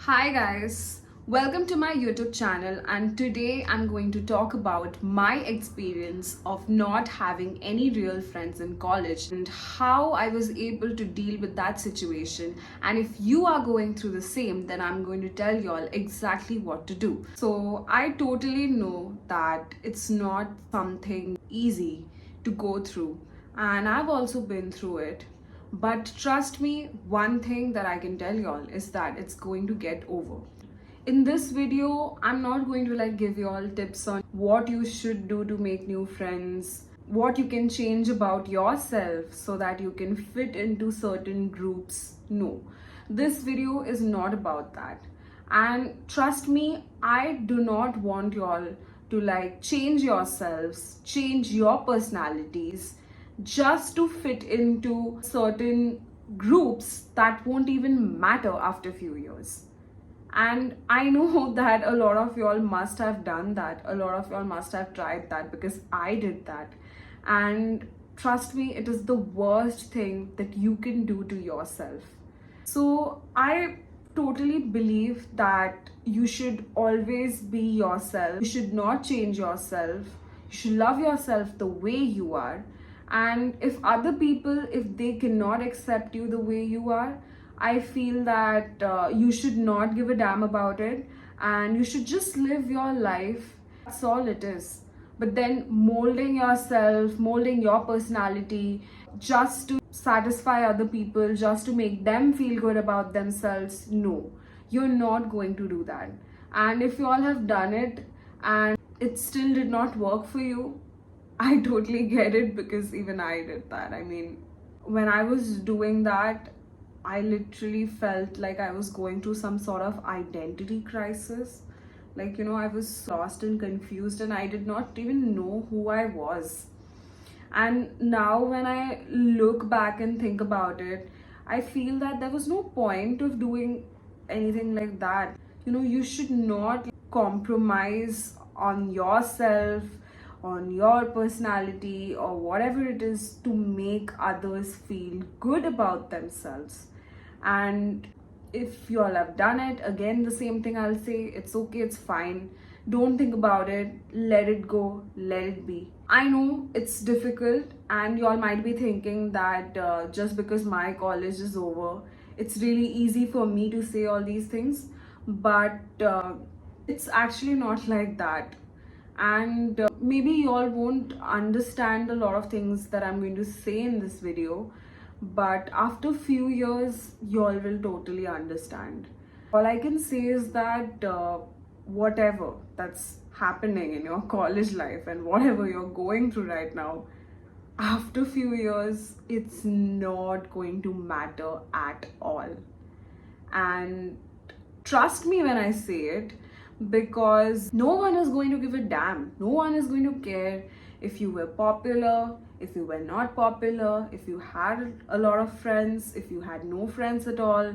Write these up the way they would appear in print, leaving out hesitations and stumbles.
Hi guys, welcome to my YouTube channel, and today I'm going to talk about my experience of not having any real friends in college and how I was able to deal with that situation. And if you are going through the same, then I'm going to tell y'all exactly what to do. So I totally know that it's not something easy to go through, and I've also been through it. But trust me, one thing that I can tell y'all is that it's going to get over. In this video, I'm not going to give y'all tips on what you should do to make new friends, what you can change about yourself so that you can fit into certain groups. No, this video is not about that. And trust me, I do not want y'all to change yourselves, change your personalities just to fit into certain groups that won't even matter after a few years. And I know that a lot of y'all must have done that. A lot of y'all must have tried that because I did that. And trust me, it is the worst thing that you can do to yourself. So I totally believe that you should always be yourself. You should not change yourself. You should love yourself the way you are. And if other people, if they cannot accept you the way you are, I feel that you should not give a damn about it, and you should just live your life. That's all it is. But then molding yourself, molding your personality just to satisfy other people, just to make them feel good about themselves, no, you're not going to do that. And if you all have done it and it still did not work for you, I totally get it because even I did that. I mean, when I was doing that, I literally felt like I was going through some sort of identity crisis. I was lost and confused, and I did not even know who I was. And now, when I look back and think about it, I feel that there was no point of doing anything like that. You should not compromise on yourself, on your personality, or whatever it is to make others feel good about themselves. And if you all have done it, again, the same thing I'll say, it's okay, it's fine. Don't think about it, let it go, let it be. I know it's difficult, and you all might be thinking that just because my college is over, it's really easy for me to say all these things, but it's actually not like that. And maybe you all won't understand a lot of things that I'm going to say in this video, but after few years you all will totally understand. All I can say is that whatever that's happening in your college life and whatever you're going through right now, after few years it's not going to matter at all. And trust me when I say it, because no one is going to give a damn. No one is going to care if you were popular, if you were not popular, if you had a lot of friends, if you had no friends at all.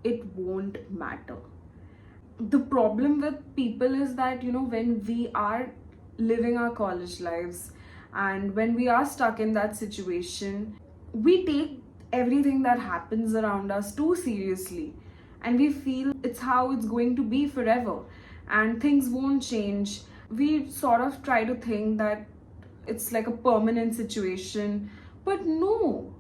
It won't matter. The problem with people is that, when we are living our college lives and when we are stuck in that situation, we take everything that happens around us too seriously, and we feel it's how it's going to be forever and things won't change. We sort of try to think that it's like a permanent situation, but no.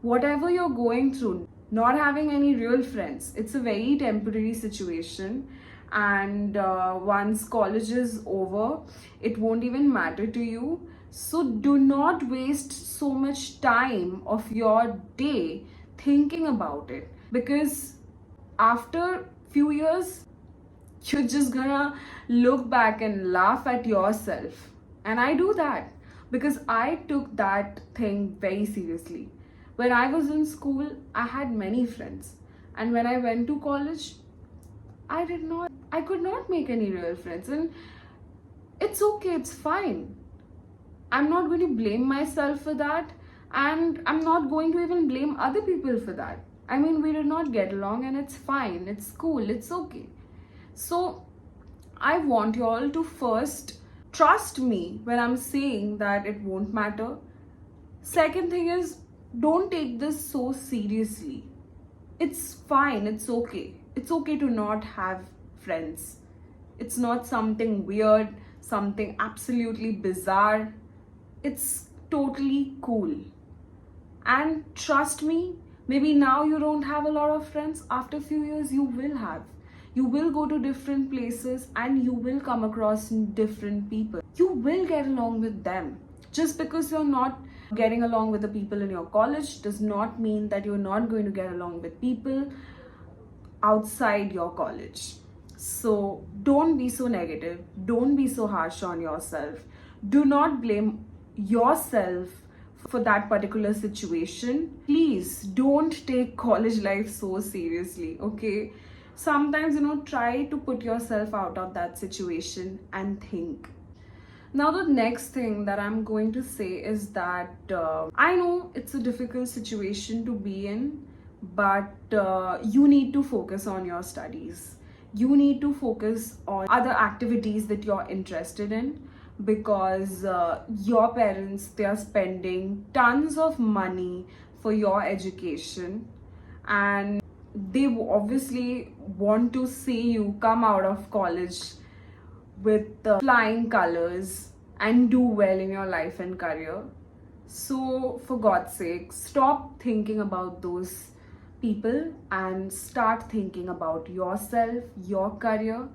Whatever you're going through, not having any real friends, it's a very temporary situation. And once college is over, it won't even matter to you. So do not waste so much time of your day thinking about it, because after few years you're just gonna look back and laugh at yourself. And I do that because I took that thing very seriously. When I was in school, I had many friends, and when I went to college, I could not make any real friends. And it's okay, it's fine. I'm not going to blame myself for that, and I'm not going to even blame other people for that. I mean, we did not get along, and it's fine, it's cool, it's okay. So I want you all to first trust me when I'm saying that it won't matter. Second thing is, don't take this so seriously. It's fine, it's okay. It's okay to not have friends. It's not something weird, something absolutely bizarre. It's totally cool. And trust me, maybe now you don't have a lot of friends. After a few years, you will have. You will go to different places and you will come across different people. You will get along with them. Just because you're not getting along with the people in your college does not mean that you're not going to get along with people outside your college. So don't be so negative. Don't be so harsh on yourself. Do not blame yourself for that particular situation. Please don't take college life so seriously, okay? Sometimes, try to put yourself out of that situation and think. Now, the next thing that I'm going to say is that I know it's a difficult situation to be in, but you need to focus on your studies. You need to focus on other activities that you're interested in, because your parents, they are spending tons of money for your education, and they obviously want to see you come out of college with flying colors and do well in your life and career. So, for God's sake, stop thinking about those people and start thinking about yourself, your career,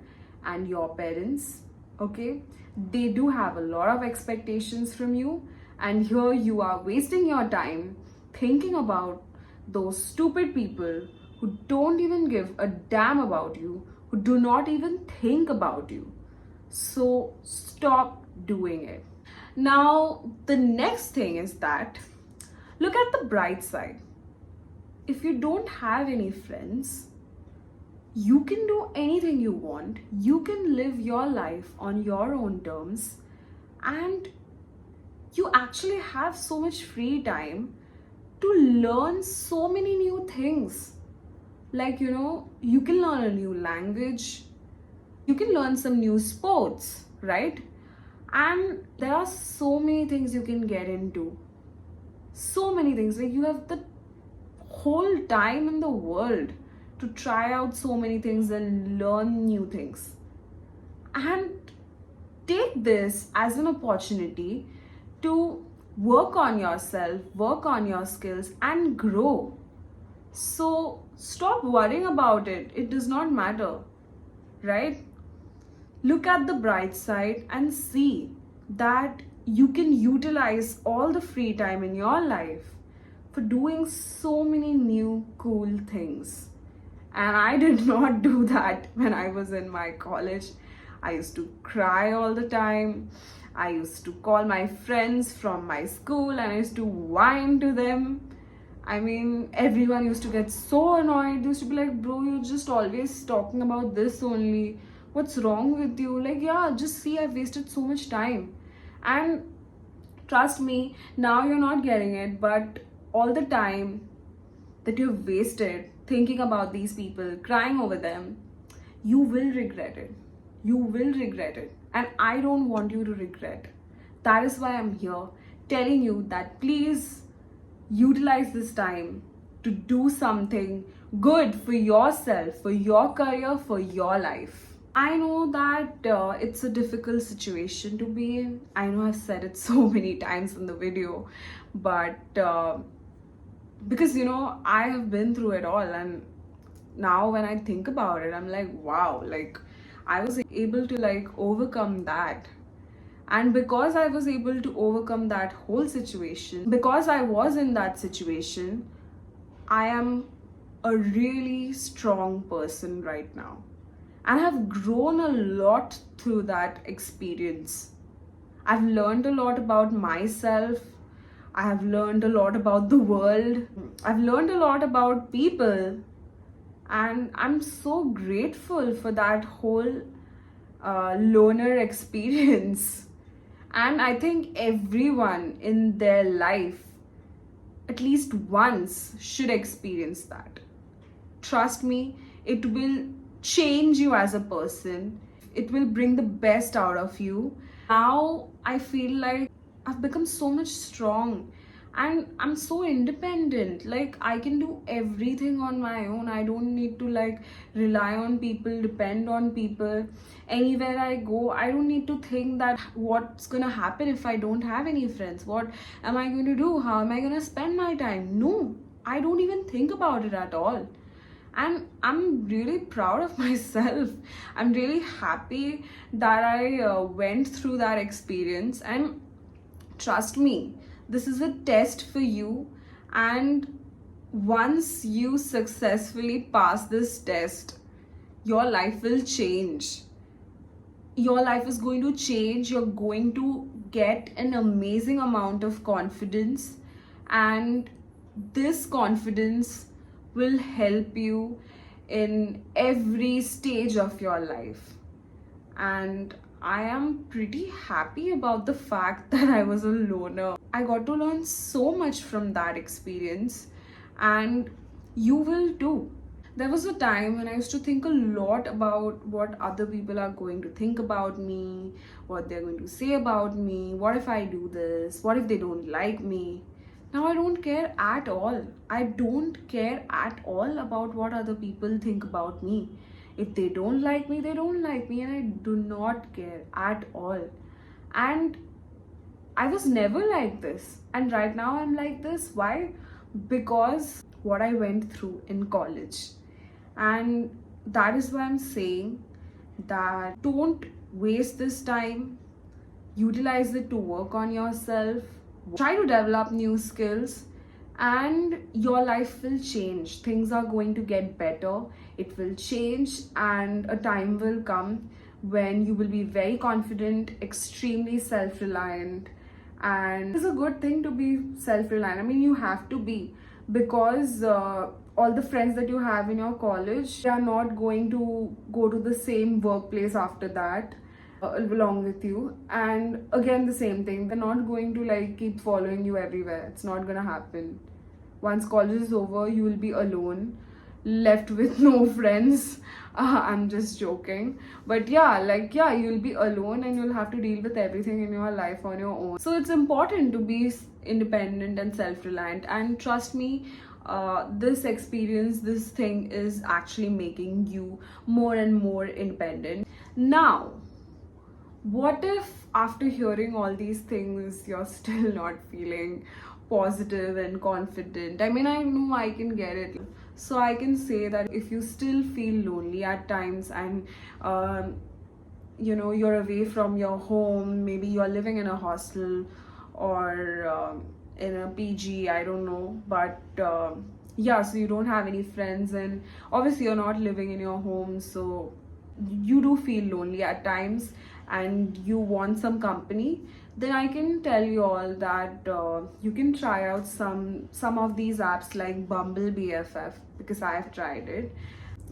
and your parents. Okay? They do have a lot of expectations from you, and here you are wasting your time thinking about those stupid people who don't even give a damn about you, who do not even think about you. So stop doing it. Now, the next thing is that look at the bright side. If you don't have any friends, you can do anything you want. You can live your life on your own terms, and you actually have so much free time to learn so many new things. Like, you can learn a new language, you can learn some new sports, right? And there are so many things you can get into. So many things. Like, you have the whole time in the world to try out so many things and learn new things. And take this as an opportunity to work on yourself, work on your skills, and grow. So stop worrying about it. It does not matter, right? Look at the bright side and see that you can utilize all the free time in your life for doing so many new cool things. And I did not do that when I was in my college. I used to cry all the time. I used to call my friends from my school and I used to whine to them. I mean, everyone used to get so annoyed. They used to be like, bro, you're just always talking about this only. What's wrong with you? Like, yeah, just see, I've wasted so much time. And trust me, now you're not getting it, but all the time that you've wasted thinking about these people, crying over them, you will regret it. You will regret it. And I don't want you to regret. That is why I'm here telling you that please utilize this time to do something good for yourself, for your career, for your life. I know that it's a difficult situation to be in. I know I've said it so many times in the video, but because I have been through it all, and now when I think about it, I'm like, wow, like I was able to like overcome that. And because I was able to overcome that whole situation, because I was in that situation, I am a really strong person right now. And I've grown a lot through that experience. I've learned a lot about myself. I have learned a lot about the world. I've learned a lot about people. And I'm so grateful for that whole loner experience. And I think everyone in their life, at least once, should experience that. Trust me, it will change you as a person. It will bring the best out of you. Now I feel like I've become so much strong. and I'm so independent. Like, I can do everything on my own. I don't need to like rely on people, depend on people. Anywhere I go, I don't need to think that what's gonna happen if I don't have any friends. What am I going to do? How am I gonna spend my time? No, I don't even think about it at all. And I'm really proud of myself. I'm really happy that I went through that experience. And trust me, this is a test for you. And once you successfully pass this test, your life will change. Your life is going to change. You're going to get an amazing amount of confidence, and this confidence will help you in every stage of your life. And I am pretty happy about the fact that I was a loner. I got to learn so much from that experience, and you will too. There was a time when I used to think a lot about what other people are going to think about me, what they're going to say about me, what if I do this, what if they don't like me. Now I don't care at all. I don't care at all about what other people think about me. If they don't like me, they don't like me, and I do not care at all. And I was never like this. And right now I'm like this. Why? Because what I went through in college. And that is why I'm saying that don't waste this time. Utilize it to work on yourself. Try to develop new skills, and your life will change. Things are going to get better. It will change, and a time will come when you will be very confident, extremely self-reliant. And it's a good thing to be self-reliant. I mean, you have to be, because all the friends that you have in your college, they are not going to go to the same workplace after that along with you. And again, the same thing, they're not going to like keep following you everywhere. It's not gonna happen. Once college is over, you will be alone, left with no friends. I'm just joking, but yeah, like, yeah, you'll be alone and you'll have to deal with everything in your life on your own. So it's important to be independent and self-reliant. And trust me, this experience, this thing is actually making you more and more independent. Now, what if after hearing all these things, you're still not feeling positive and confident? I mean, I know I can get it. So I can say that if you still feel lonely at times, and you're away from your home, maybe you're living in a hostel or in a PG, I don't know, but yeah, so you don't have any friends, and obviously you're not living in your home, so you do feel lonely at times and you want some company. Then I can tell you all that you can try out some of these apps like Bumble BFF, because I have tried it.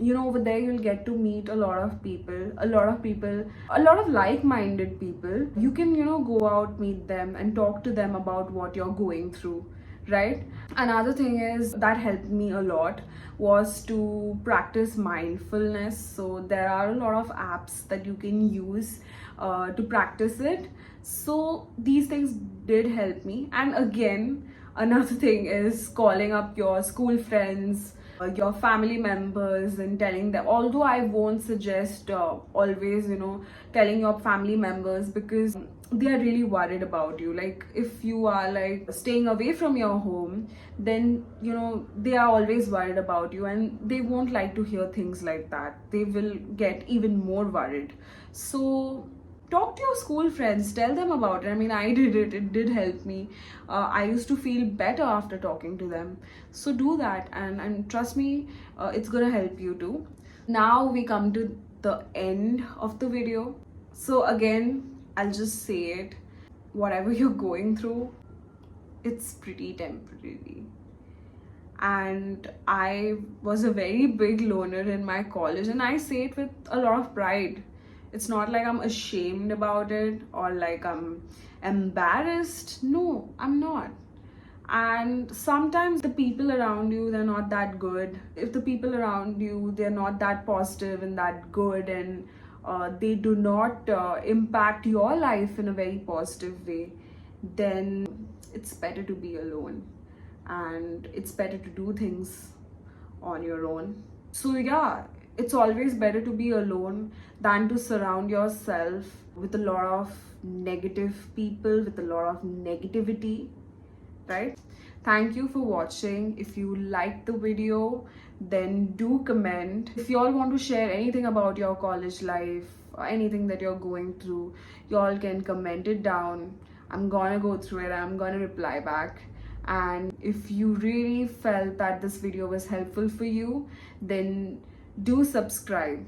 Over there you'll get to meet a lot of people, a lot of like-minded people. You can go out, meet them, and talk to them about what you're going through, right? Another thing is that helped me a lot was to practice mindfulness. So there are a lot of apps that you can use to practice it. So these things did help me. And again, another thing is calling up your school friends, your family members, and telling them. Although I won't suggest always telling your family members, because they are really worried about you. Like, if you are like staying away from your home, then they are always worried about you, and they won't like to hear things like that. They will get even more worried. So talk to your school friends, tell them about it. I mean, I did it, it did help me. I used to feel better after talking to them. So do that, and trust me, it's gonna help you too. Now we come to the end of the video. So again, I'll just say it, whatever you're going through, it's pretty temporary. And I was a very big loner in my college, and I say it with a lot of pride. It's not like I'm ashamed about it or like I'm embarrassed. No, I'm not. And sometimes the people around you, they're not that good. If the people around you, they're not that positive and that good, and they do not impact your life in a very positive way, then it's better to be alone, and it's better to do things on your own. So yeah, it's always better to be alone than to surround yourself with a lot of negative people, with a lot of negativity, right? Thank you for watching. If you liked the video, then do comment. If you all want to share anything about your college life or anything that you're going through, you all can comment it down. I'm gonna go through it, I'm gonna reply back. And if you really felt that this video was helpful for you, then do subscribe.